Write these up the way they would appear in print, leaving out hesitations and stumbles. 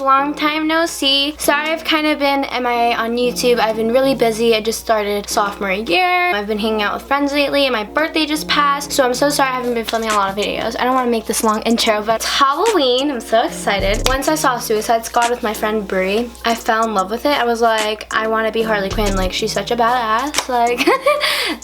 long time no see. Sorry I've kind of been MIA on YouTube. I've been really busy. I just started sophomore year. I've been hanging out with friends lately and my birthday just passed. So I'm so sorry I haven't been filming a lot of videos. I don't want to make this long intro, but it's Halloween. I'm so excited. Once I saw Suicide Squad with my friend Brie, I fell in love with it. I was like, I want to be Harley Quinn. Like, she's such a badass. Like,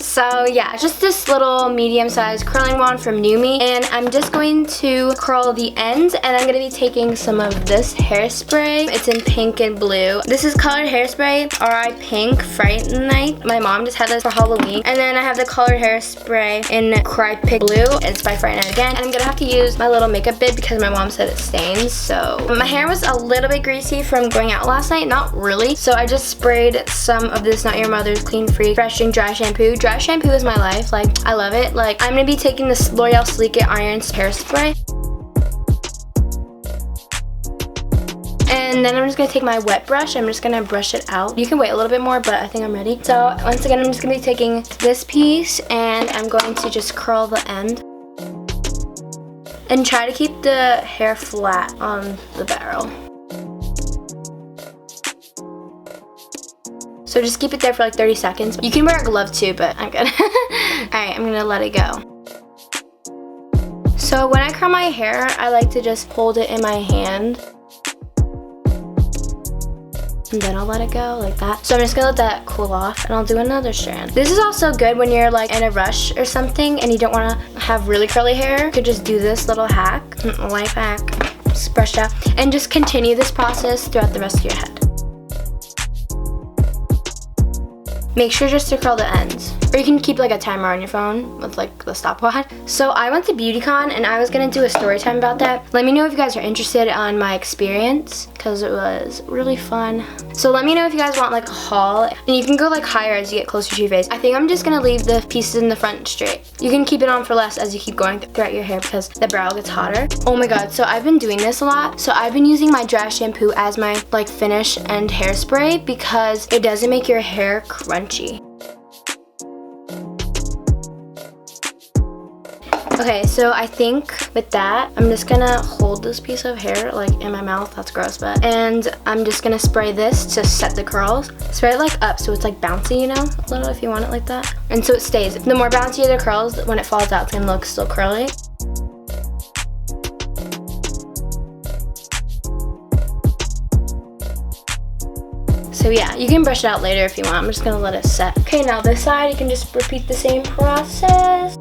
so yeah, just this little medium-sized curling wand from Nume, and I'm just going to curl the ends, and I'm going to be taking some of this hairspray. It's in pink and blue. This is colored hairspray, RI Pink Fright Night. My mom just had this for Halloween. And then I have the colored hairspray in Cried Pink Blue. It's by Fright Night again. And I'm going to have to use my little makeup bib because my mom said it stains. So my hair was a little bit greasy from going out last night. Not really. So I just sprayed some of this Not Your Mother's Clean Free Refreshing Dry Shampoo. Dry shampoo is my life. Like, I love it. Like, I'm going to be taking this L'Oreal Sleek It Iron hairspray. And then I'm just going to take my wet brush. I'm just going to brush it out. You can wait a little bit more, but I think I'm ready. So once again, I'm just going to be taking this piece and I'm going to just curl the end. And try to keep the hair flat on the barrel. So just keep it there for like 30 seconds. You can wear a glove too, but I'm good. Alright, I'm going to let it go. So when I curl my hair, I like to just hold it in my hand. And then I'll let it go like that. So I'm just gonna let that cool off and I'll do another strand. This is also good when you're like in a rush or something and you don't wanna have really curly hair. You could just do this little hack, life hack, just brush out, and just continue this process throughout the rest of your head. Make sure just to curl the ends. Or you can keep like a timer on your phone with like the stopwatch. So I went to BeautyCon and I was gonna do a story time about that. Let me know if you guys are interested on my experience because it was really fun. So let me know if you guys want like a haul, and you can go like higher as you get closer to your face. I think I'm just gonna leave the pieces in the front straight. You can keep it on for less as you keep going throughout your hair because the brow gets hotter. Oh my god, so I've been doing this a lot. So I've been using my dry shampoo as my like finish and hairspray because it doesn't make your hair crunchy. Okay, so I think with that, I'm just gonna hold this piece of hair like in my mouth. That's gross, but. And I'm just gonna spray this to set the curls. Spray it like up so it's like bouncy, you know, a little if you want it like that. And so it stays. The more bouncy the curls, when it falls out, it's gonna look still curly. So yeah, you can brush it out later if you want. I'm just gonna let it set. Okay, now this side, you can just repeat the same process.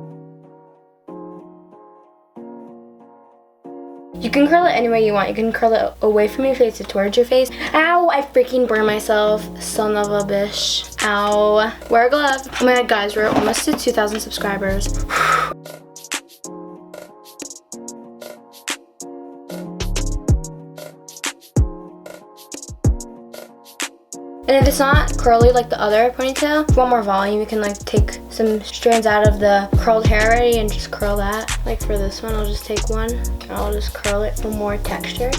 You can curl it any way you want. You can curl it away from your face or towards your face. Ow, I freaking burned myself. Son of a bitch. Ow. Wear a glove. Oh my god, guys, we're almost to 2,000 subscribers. And if it's not curly like the other ponytail, if you want more volume, you can like take some strands out of the curled hair already and just curl that. Like for this one, I'll just take one and I'll just curl it for more texture.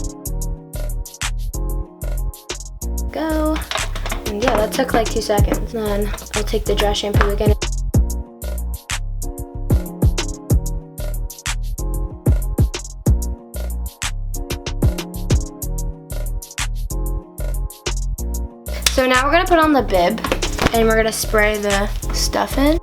Go. And yeah, that took like 2 seconds. Then I'll take the dry shampoo again. So now we're gonna put on the bib and we're gonna spray the stuff in.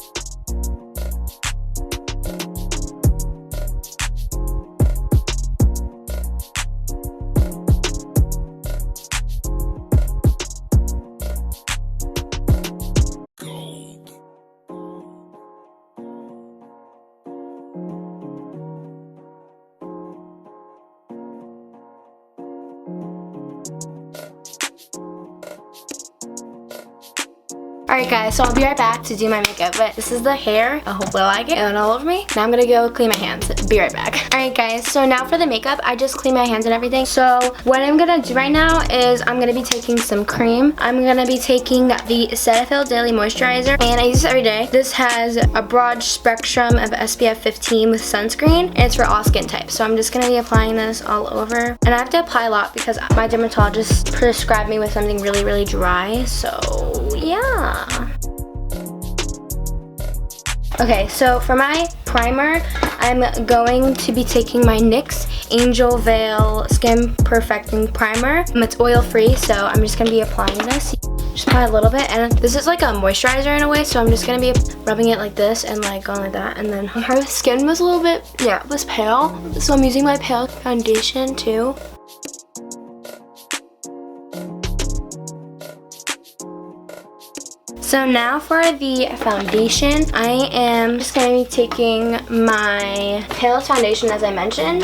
Alright guys, so I'll be right back to do my makeup, but this is the hair. I hope I like it and all over me. Now I'm gonna go clean my hands. Be right back. Alright guys, so now for the makeup, I just clean my hands and everything. So what I'm gonna do right now is I'm gonna be taking some cream. I'm gonna be taking the Cetaphil Daily Moisturizer, and I use this every day. This has a broad spectrum of SPF 15 with sunscreen, and it's for all skin types. So I'm just gonna be applying this all over. And I have to apply a lot because my dermatologist prescribed me with something really, really dry. So yeah. Okay, so for my primer, I'm going to be taking my NYX Angel Veil Skin Perfecting Primer. It's oil-free, so I'm just going to be applying this. Just apply a little bit, and this is like a moisturizer in a way, so I'm just going to be rubbing it like this and like going like that. And then her skin was a little bit, yeah, it was pale, so I'm using my pale foundation too. So now for the foundation, I am just going to be taking my palest foundation, as I mentioned,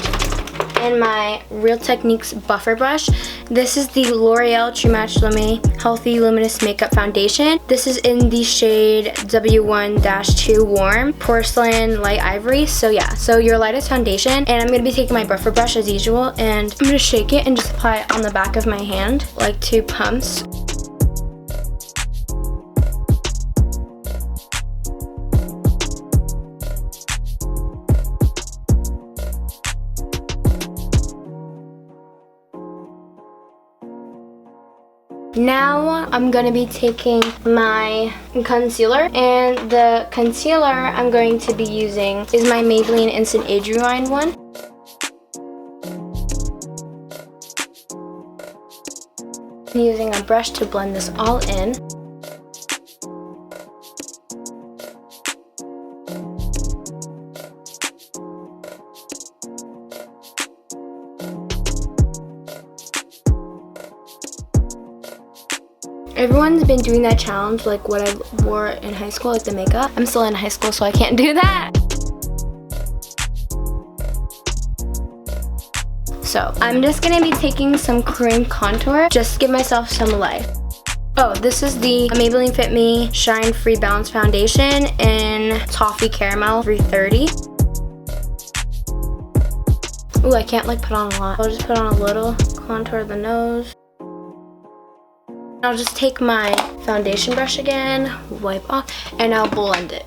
and my Real Techniques buffer brush. This is the L'Oreal True Match Lume Healthy Luminous Makeup Foundation. This is in the shade W1-2 Warm Porcelain Light Ivory. So yeah, so your lightest foundation. And I'm going to be taking my buffer brush as usual, and I'm going to shake it and just apply it on the back of my hand, like 2 pumps. Now I'm going to be taking my concealer, and the concealer I'm going to be using is my Maybelline Instant Age Rewind one. I'm using a brush to blend this all in. Everyone's been doing that challenge, like what I wore in high school, like the makeup. I'm still in high school, so I can't do that. So I'm just gonna be taking some cream contour, just to give myself some life. Oh, this is the Maybelline Fit Me Shine Free Balance Foundation in Toffee Caramel 330. Ooh, I can't like put on a lot. I'll just put on a little, contour the nose. I'll just take my foundation brush again, wipe off, and I'll blend it.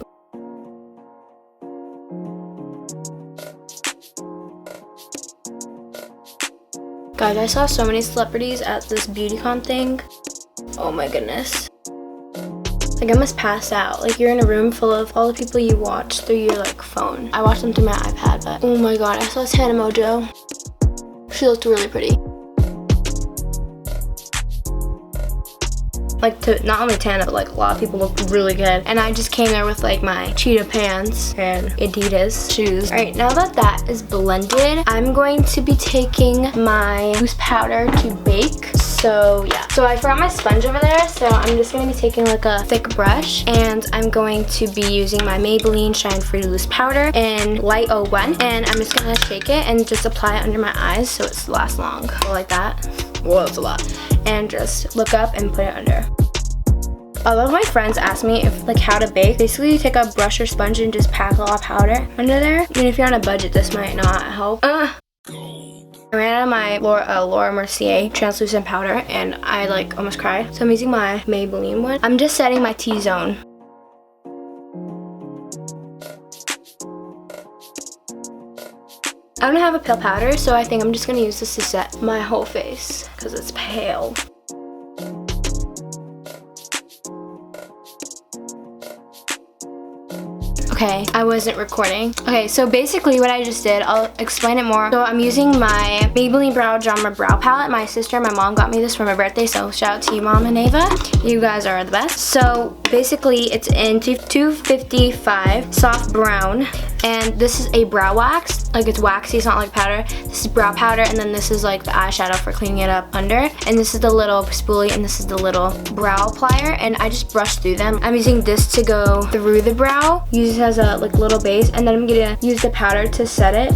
Guys, I saw so many celebrities at this BeautyCon thing. Oh my goodness. Like, I must pass out. Like, you're in a room full of all the people you watch through your like phone. I watched them through my iPad, but oh my god, I saw Tana Mojo. She looked really pretty. Like, to not only Tana, but like a lot of people looked really good. And I just came there with like my cheetah pants and Adidas shoes. All right, now that that is blended, I'm going to be taking my loose powder to bake. So yeah, so I forgot my sponge over there, so I'm just gonna be taking like a thick brush, and I'm going to be using my Maybelline Shine Free Loose Powder in Light 01, and I'm just gonna shake it and just apply it under my eyes so it lasts long. So like that. Whoa, that's a lot. And just look up and put it under. A lot of my friends ask me if like how to bake. Basically, you take a brush or sponge and just pack a lot of powder under there. And if you're on a budget, this might not help. I ran out of my Laura Mercier translucent powder, and I like almost cried. So I'm using my Maybelline one. I'm just setting my T-zone. I don't have a pale powder, so I think I'm just gonna use this to set my whole face because it's pale. Okay, I wasn't recording. Okay, so basically what I just did, I'll explain it more. So I'm using my Maybelline Brow Drama Brow Palette. My sister and my mom got me this for my birthday, so shout out to you, Mom and Ava. You guys are the best. So basically it's in 255 soft brown, and this is a brow wax. Like, it's waxy, it's not like powder. This is brow powder, and then this is like the eyeshadow for cleaning it up under. And this is the little spoolie, and this is the little brow plier, and I just brush through them. I'm using this to go through the brow. Use it as a like little base, and then I'm gonna use the powder to set it.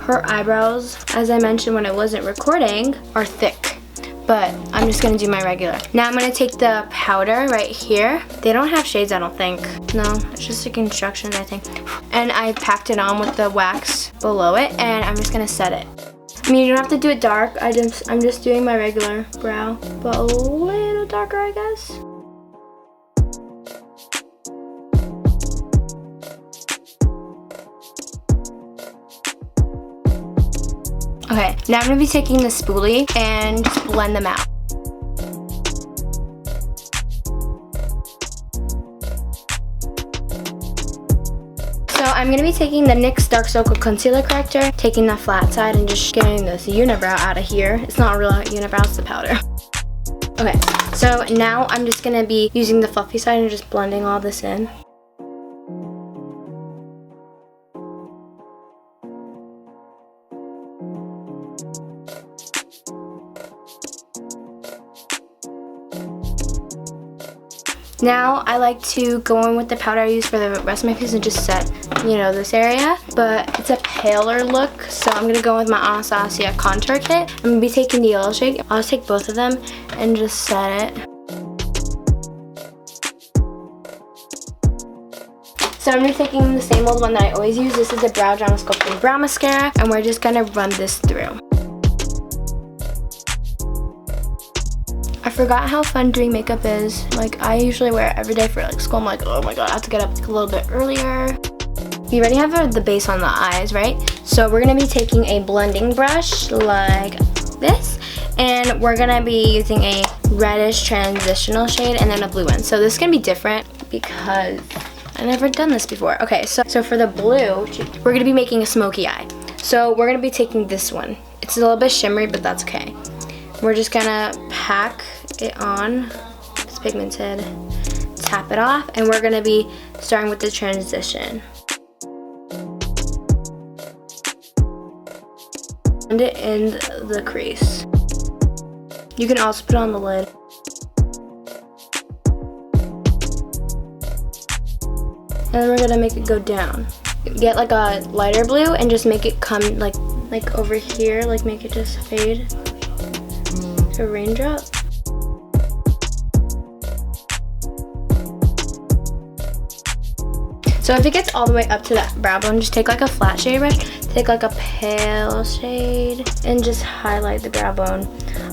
Her eyebrows, as I mentioned when I wasn't recording, are thick, but I'm just gonna do my regular. Now I'm gonna take the powder right here. They don't have shades, I don't think. No, it's just like instructions, I think. And I packed it on with the wax below it, and I'm just gonna set it. I mean, you don't have to do it dark. I'm just doing my regular brow, but a little darker, I guess. Okay, now I'm gonna be taking the spoolie and just blend them out. So I'm going to be taking the NYX Dark Circle Concealer Corrector, taking the flat side and just getting this unibrow out of here. It's not a real unibrow, it's the powder. Okay, so now I'm just going to be using the fluffy side and just blending all this in. Now I like to go in with the powder I use for the rest of my face and just set, you know, this area. But it's a paler look, so I'm going to go with my Anastasia Contour Kit. I'm going to be taking the yellow shade. I'll just take both of them and just set it. So I'm just taking the same old one that I always use. This is the Brow Drama Sculpting Brow Mascara, and we're just going to run this through. I forgot how fun doing makeup is. Like, I usually wear it every day for like school. I'm like, oh my god, I have to get up a little bit earlier. We already have the base on the eyes, right? So we're gonna be taking a blending brush like this, and we're gonna be using a reddish transitional shade and then a blue one. So this is gonna be different because I've never done this before. Okay, so for the blue, we're gonna be making a smoky eye. So we're gonna be taking this one. It's a little bit shimmery, but that's okay. We're just gonna pack it on, it's pigmented, tap it off, and we're gonna be starting with the transition. Blend it in the crease. You can also put it on the lid. And then we're gonna make it go down. Get like a lighter blue and just make it come like over here, like make it just fade. A raindrop. So if it gets all the way up to that brow bone, just take like a flat shade brush, take like a pale shade, and just highlight the brow bone.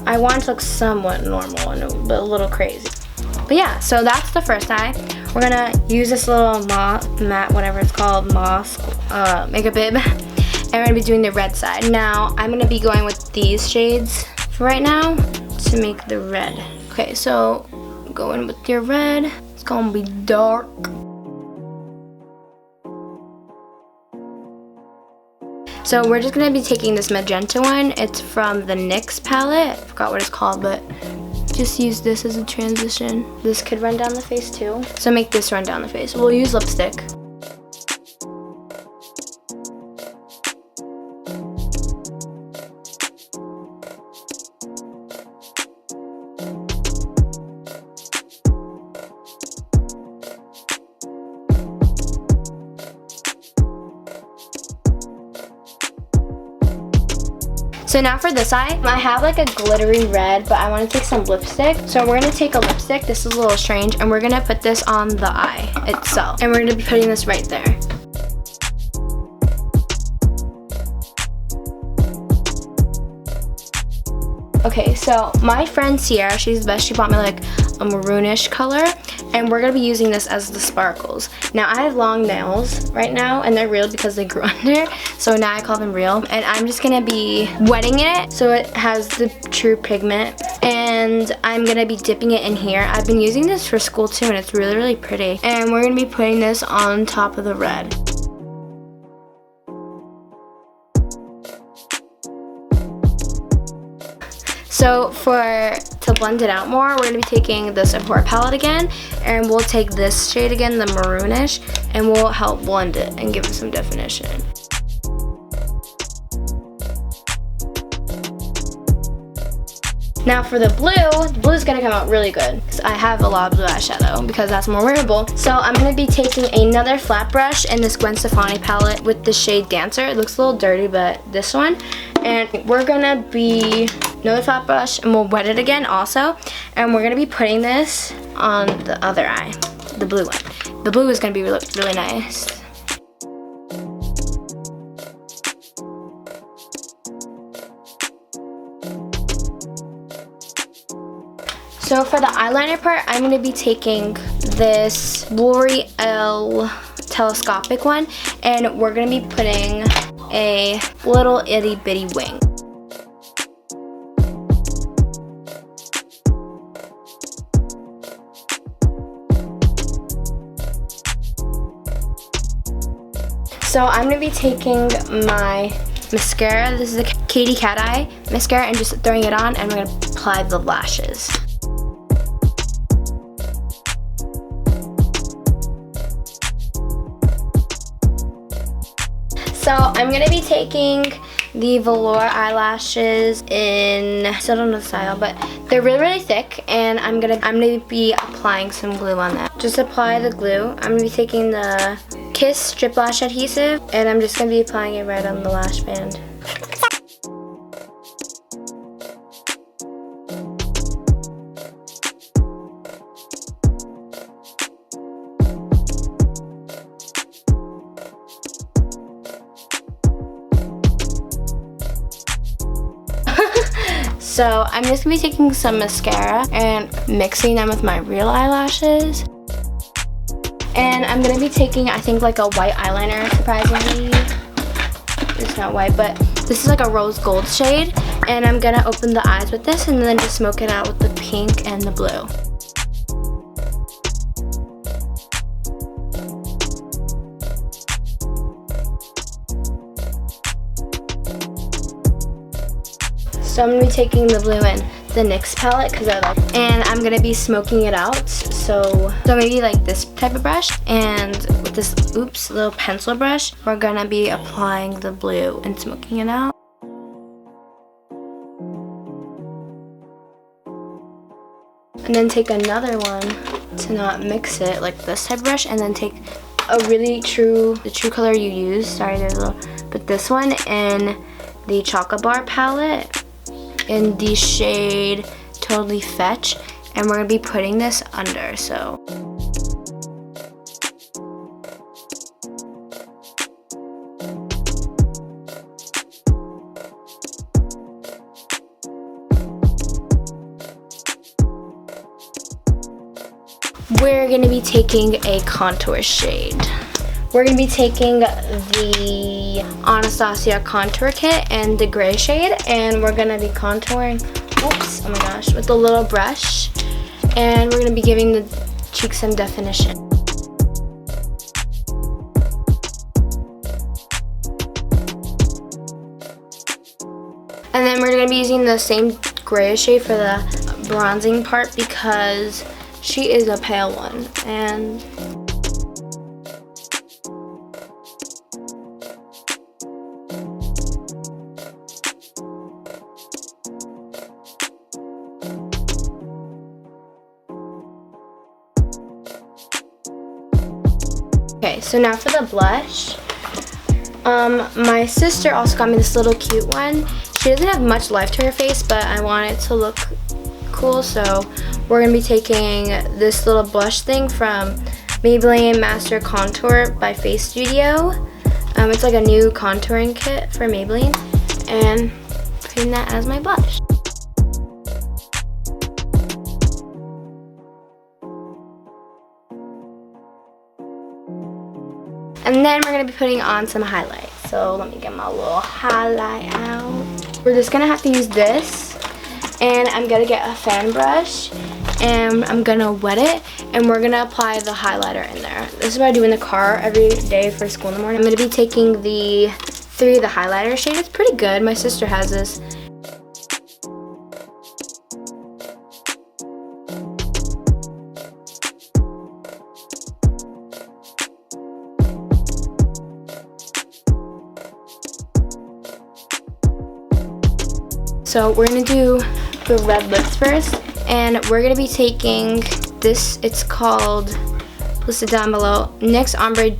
I want it to look somewhat normal and a little crazy. But yeah, so that's the first eye. We're gonna use this little matte, whatever it's called, Moss makeup bib, and we're gonna be doing the red side. Now I'm gonna be going with these shades right now to make the red. Okay, so go in with your red. It's gonna be dark. So we're just gonna be taking this magenta one. It's from the NYX palette. I forgot what it's called, but just use this as a transition. This could run down the face too. So make this run down the face. We'll use lipstick. So now for this eye, I have like a glittery red, but I want to take some lipstick. So we're going to take a lipstick, this is a little strange, and we're going to put this on the eye itself. And we're going to be putting this right there. Okay, so my friend Sierra, she's the best. She bought me like a maroonish color, and we're gonna be using this as the sparkles. Now I have long nails right now, and they're real because they grew under, so now I call them real. And I'm just gonna be wetting it so it has the true pigment, and I'm gonna be dipping it in here. I've been using this for school too, and it's really, really pretty. And we're gonna be putting this on top of the red. So to blend it out more, we're going to be taking the Sephora palette again, and we'll take this shade again, the maroonish, and we'll help blend it and give it some definition. Now for the blue is gonna come out really good because I have a lot of blue eyeshadow because that's more wearable. So I'm gonna be taking another flat brush in this Gwen Stefani palette with the shade Dancer. It looks a little dirty, but this one. And we're gonna be another flat brush, and we'll wet it again also. And we're gonna be putting this on the other eye, the blue one. The blue is gonna be really nice. So for the eyeliner part, I'm going to be taking this L'Oreal telescopic one, and we're going to be putting a little itty bitty wing. So I'm going to be taking my mascara. This is a Katy Cat Eye mascara and just throwing it on, and I'm going to apply the lashes. So I'm going to be taking the velour eyelashes in, still don't know the style, but they're really thick, and I'm gonna be applying some glue on that. Just apply the glue. I'm gonna be taking the Kiss Strip Lash Adhesive, and I'm just gonna be applying it right on the lash band. So I'm just gonna be taking some mascara and mixing them with my real eyelashes. And I'm gonna be taking, I think, like a white eyeliner, surprisingly. It's not white, but this is like a rose gold shade. And I'm gonna open the eyes with this and then just smoke it out with the pink and the blue. So I'm going to be taking the blue in the NYX palette because I like it. And I'm going to be smoking it out. So maybe like this type of brush. And with this, little pencil brush, we're going to be applying the blue and smoking it out. And then take another one to not mix it, like this type of brush. And then take the true color you use. Sorry, there's a little, but this one in the Chocolate Bar palette. In the shade Totally Fetch, and we're gonna be putting this under. So we're gonna be taking a contour shade. We're going to be taking the Anastasia Contour Kit and the gray shade, and we're going to be contouring, oh my gosh, with a little brush, and we're going to be giving the cheeks some definition. And then we're going to be using the same gray shade for the bronzing part because she is a pale one, and okay, so now for the blush. My sister also got me this little cute one. She doesn't have much life to her face, but I want it to look cool, so we're going to be taking this little blush thing from Maybelline Master Contour by Face Studio. It's like a new contouring kit for Maybelline, and putting that as my blush. And then we're going to be putting on some highlight. So let me get my little highlight out. We're just going to have to use this. And I'm going to get a fan brush. And I'm going to wet it. And we're going to apply the highlighter in there. This is what I do in the car every day for school in the morning. I'm going to be taking the the highlighter shade. It's pretty good. My sister has this. So we're gonna do the red lips first, and we're gonna be taking this, it's called, listed down below, NYX Ombre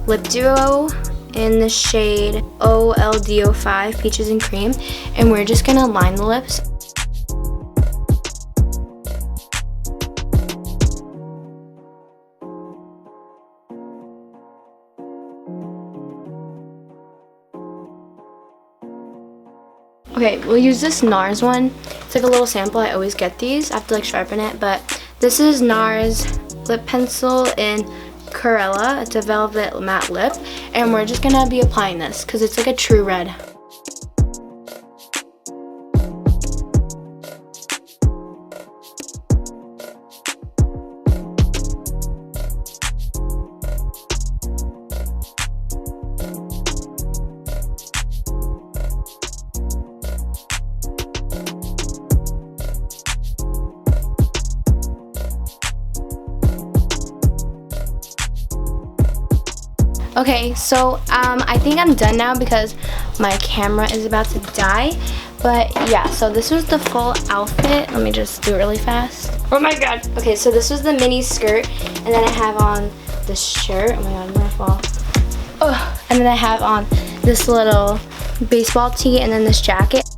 Lip Duo in the shade OLD05, Peaches and Cream, and we're just gonna line the lips. Okay, we'll use this NARS one. It's like a little sample. I always get these. I have to like sharpen it, but this is NARS lip pencil in Corella. It's a velvet matte lip, and we're just gonna be applying this because it's like a true red. Okay, so I think I'm done now because my camera is about to die. But yeah, so this was the full outfit. Let me just do it really fast. Oh my god. Okay, so this was the mini skirt, and then I have on this shirt. Oh my god, I'm gonna fall. Oh, and then I have on this little baseball tee and then this jacket.